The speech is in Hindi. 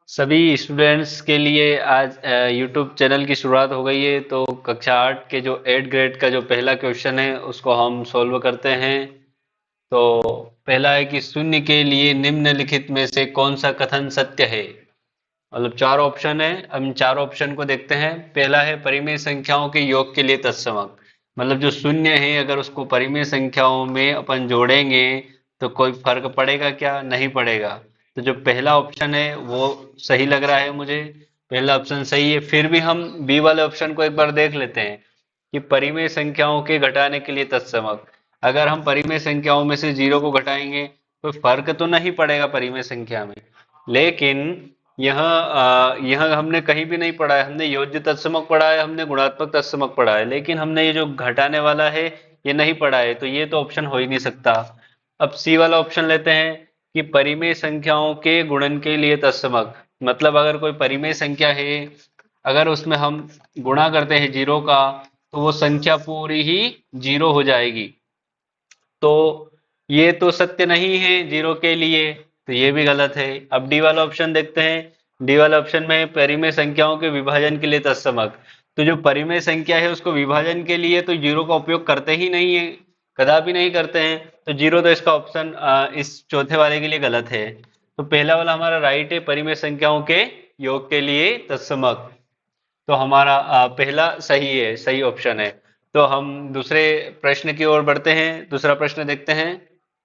सभी स्टूडेंट्स के लिए आज यूट्यूब चैनल की शुरुआत हो गई है। तो कक्षा 8 के जो 8 ग्रेड का जो पहला क्वेश्चन है उसको हम सॉल्व करते हैं। तो पहला है कि शून्य के लिए निम्नलिखित में से कौन सा कथन सत्य है। मतलब चार ऑप्शन है, हम चार ऑप्शन को देखते हैं। पहला है परिमेय संख्याओं के योग के लिए तत्समक। मतलब जो शून्य है अगर उसको परिमेय संख्याओं में अपन जोड़ेंगे तो कोई फर्क पड़ेगा क्या? नहीं पड़ेगा। तो जो पहला ऑप्शन है वो सही लग रहा है मुझे। पहला ऑप्शन सही है। फिर भी हम बी वाले ऑप्शन को एक बार देख लेते हैं कि परिमेय संख्याओं के घटाने के लिए तत्समक। अगर हम परिमेय संख्याओं में से जीरो को घटाएंगे तो फर्क तो नहीं पड़ेगा परिमेय संख्या में। लेकिन यह हमने कहीं भी नहीं पढ़ा है। हमने योज्य तत्समक पढ़ा है, हमने गुणात्मक तत्समक पढ़ा है, लेकिन हमने ये जो घटाने वाला है ये नहीं पढ़ा है। तो ये तो ऑप्शन हो ही नहीं सकता। अब सी वाला ऑप्शन लेते हैं कि परिमेय संख्याओं के गुणन के लिए तत्समक। मतलब अगर कोई परिमेय संख्या है, अगर उसमें हम गुणा करते हैं जीरो का तो वो संख्या पूरी ही जीरो हो जाएगी। तो ये तो सत्य नहीं है जीरो के लिए, तो ये भी गलत है। अब डी वाला ऑप्शन देखते हैं। डी वाला ऑप्शन में परिमेय संख्याओं के विभाजन के लिए तत्समक। तो जो परिमेय संख्या है उसको विभाजन के लिए तो जीरो का उपयोग करते ही नहीं है, कदापि नहीं करते हैं। तो जीरो तो इसका ऑप्शन इस चौथे वाले के लिए गलत है। तो पहला वाला हमारा राइट है, परिमेय संख्याओं के योग के लिए तत्समक। तो हमारा पहला सही है, सही ऑप्शन है। तो हम दूसरे प्रश्न की ओर बढ़ते हैं। दूसरा प्रश्न देखते हैं।